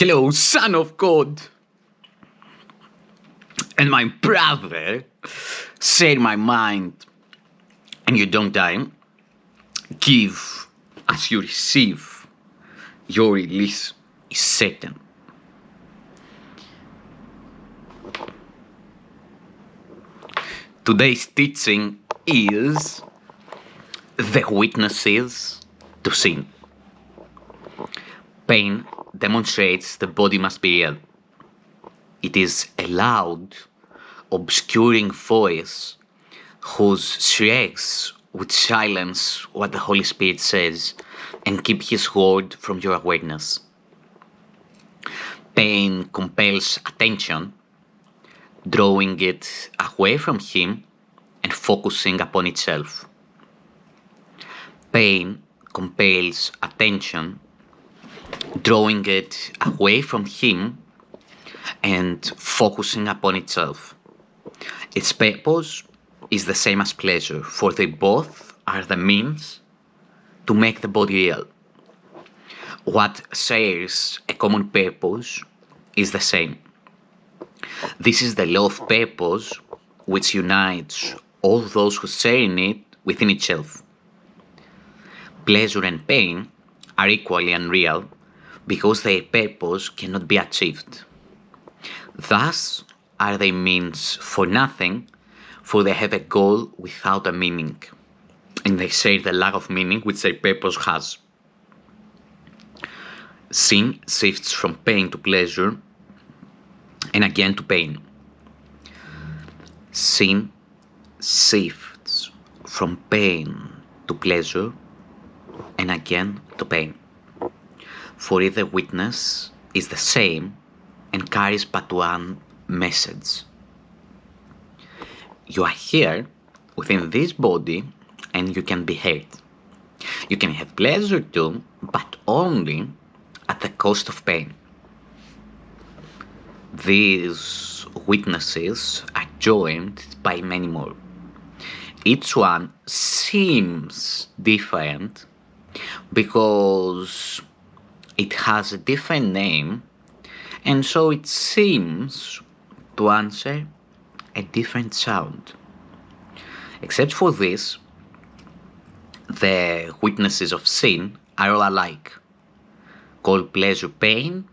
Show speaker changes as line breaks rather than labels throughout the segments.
Hello, Son of God! And my brother, say my mind, and you don't die. Give as you receive. Your release is certain. Today's teaching is the witnesses to sin. Pain demonstrates the body must be real. It is a loud, obscuring voice whose shrieks would silence what the Holy Spirit says and keep His word from your awareness. Pain compels attention, drawing it away from Him and focusing upon itself. Pain compels attention, drawing it away from Him and focusing upon itself. Its purpose is the same as pleasure, for they both are the means to make the body real. What shares a common purpose is the same. This is the law of purpose which unites all those who share in it within itself. Pleasure and pain are equally unreal because their purpose cannot be achieved. Thus are they means for nothing, for they have a goal without a meaning, and they share the lack of meaning which their purpose has. Sin shifts from pain to pleasure, and again to pain. Sin shifts from pain to pleasure, and again to pain. For either witness is the same and carries but one message. You are here within this body and you can be hurt. You can have pleasure too, but only at the cost of pain. These witnesses are joined by many more. Each one seems different because it has a different name, and so it seems to answer a different sound. Except for this, the witnesses of sin are all alike. Call pleasure pain,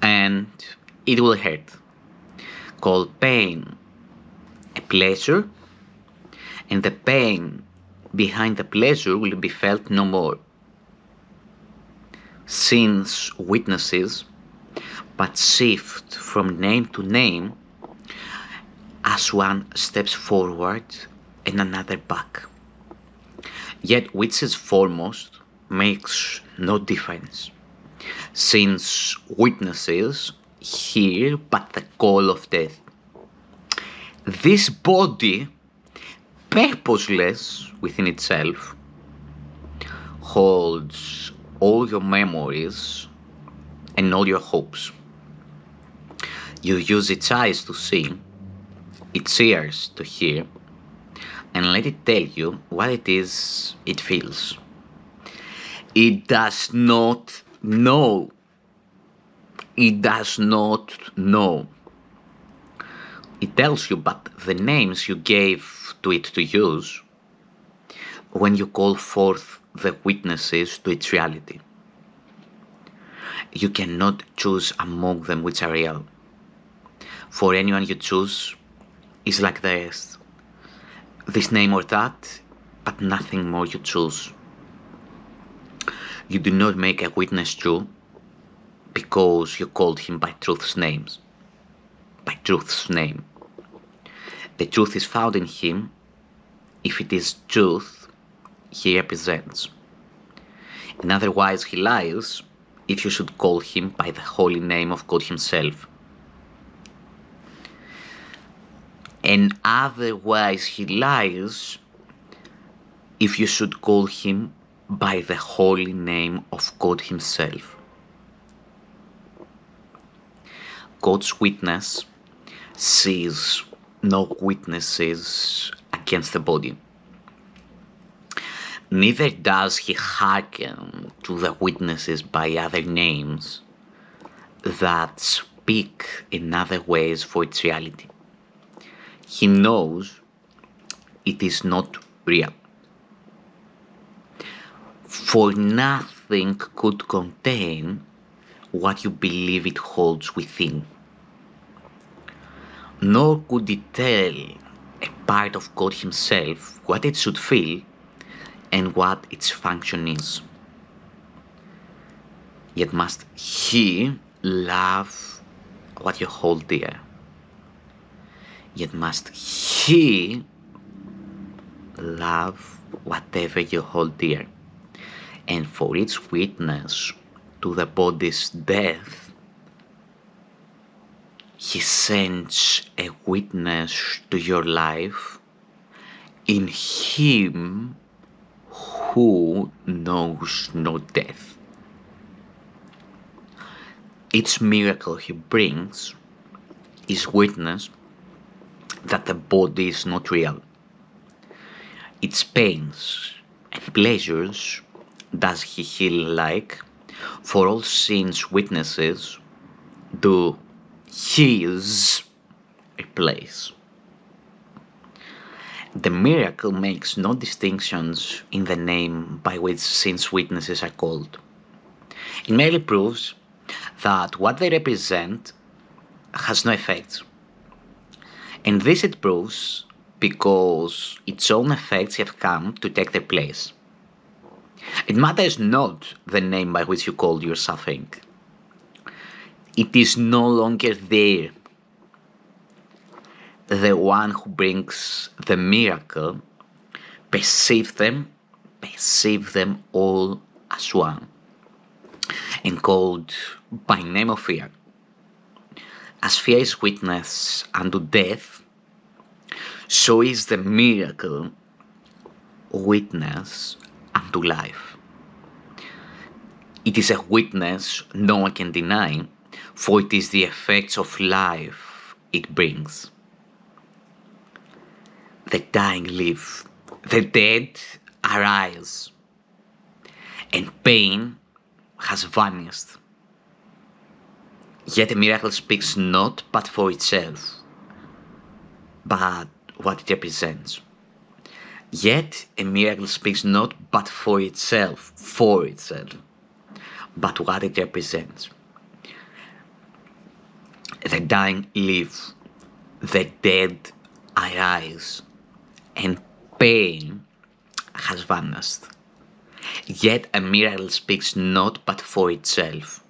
and it will hurt. Call pain a pleasure, and the pain behind the pleasure will be felt no more. Sin's witnesses but shift from name to name as one steps forward and another back. Yet which is foremost makes no difference. Sin's witnesses hear but the call of death. This body, purposeless within itself, holds all your memories and all your hopes. You use its eyes to see, its ears to hear, and let it tell you what it is it feels. It does not know. It does not know. It tells you but the names you gave to it to use when you call forth the witnesses to its reality. You cannot choose among them which are real. For anyone you choose is like the rest. This name or that, but nothing more you choose. You do not make a witness true because you called him by truth's names. By truth's name. The truth is found in him if it is truth he represents. And otherwise he lies if you should call him by the holy name of God himself. And otherwise he lies if you should call him by the holy name of God himself. God's witness sees no witnesses against the body. Neither does he hearken to the witnesses by other names, that speak in other ways for its reality. He knows it is not real. For nothing could contain what you believe it holds within, nor could it tell a part of God Himself what it should feel and what its function is. Yet must He love what you hold dear. Yet must He love whatever you hold dear. And for its witness to the body's death, He sends a witness to your life in Him who knows no death. Each miracle He brings is witness that the body is not real. Its pains and pleasures does He heal like, for all sins witnesses do His replace. The miracle makes no distinctions in the name by which sins witnesses are called. It merely proves that what they represent has no effects. And this it proves because its own effects have come to take their place. It matters not the name by which you call your suffering. It is no longer there. The one who brings the miracle perceives them all as one, and called by name of fear. As fear is witness unto death, so is the miracle witness unto life. It is a witness no one can deny, for it is the effects of life it brings. The dying live, the dead arise, and pain has vanished. Yet a miracle speaks not but for itself, but what it represents. Yet a miracle speaks not but for itself, but what it represents. The dying live, the dead arise, and pain has vanished. Yet a miracle speaks not but for itself,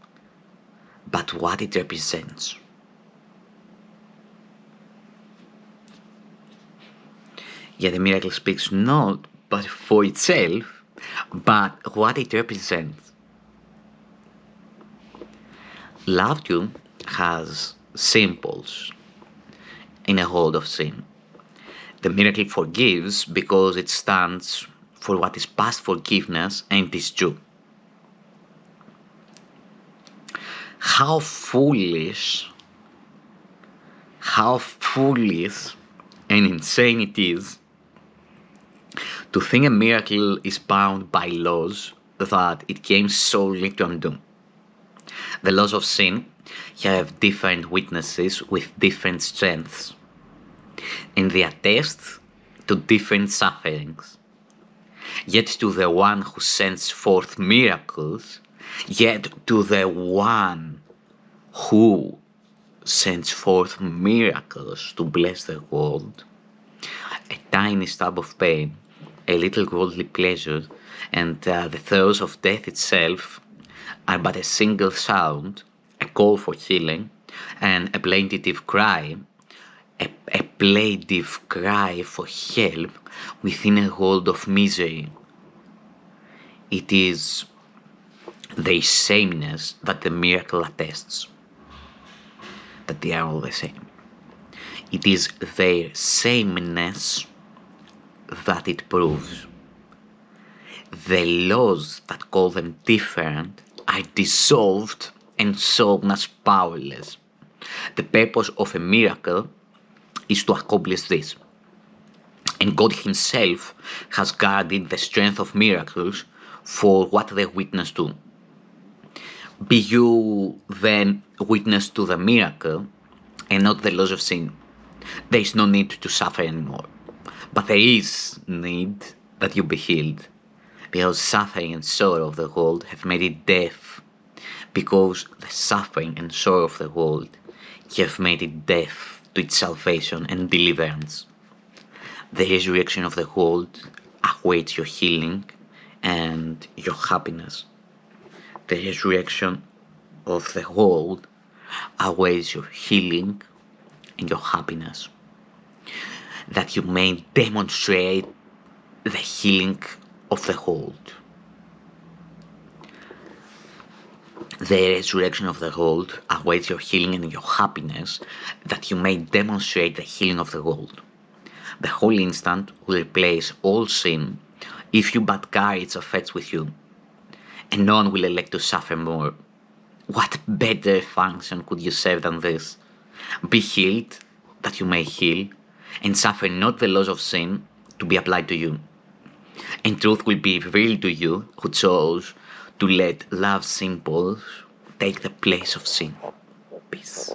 but what it represents. Yet a miracle speaks not but for itself, but what it represents. Love too has symbols in a hold of sin. The miracle forgives because it stands for what is past forgiveness and is true. How foolish and insane it is to think a miracle is bound by laws that it came solely to undo. The laws of sin have different witnesses with different strengths, and they attest to different sufferings. Yet to the one who sends forth miracles, yet to the one who sends forth miracles to bless the world, a tiny stab of pain, a little worldly pleasure, and the throes of death itself are but a single sound, a call for healing, and a plaintive cry, a plaintive cry for help within a world of misery. It is their sameness that the miracle attests, that they are all the same. It is their sameness that it proves. The laws that call them different are dissolved and shown as powerless. The purpose of a miracle is to accomplish this. And God Himself has guarded the strength of miracles for what they witness to. Be you then witness to the miracle and not the loss of sin. There is no need to suffer anymore. But there is need that you be healed. Because suffering and sorrow of the world have made it deaf. Because the suffering and sorrow of the world have made it deaf to its salvation and deliverance. The resurrection of the world awaits your healing and your happiness. The resurrection of the world awaits your healing and your happiness. That you may demonstrate the healing of the world. The resurrection of the world awaits your healing and your happiness, that you may demonstrate the healing of the world. The Holy Instant will replace all sin if you but carry its effects with you, and no one will elect to suffer more. What better function could you serve than this? Be healed, that you may heal, and suffer not the loss of sin to be applied to you. And truth will be revealed to you who chose to let love's impulse take the place of sin. Peace.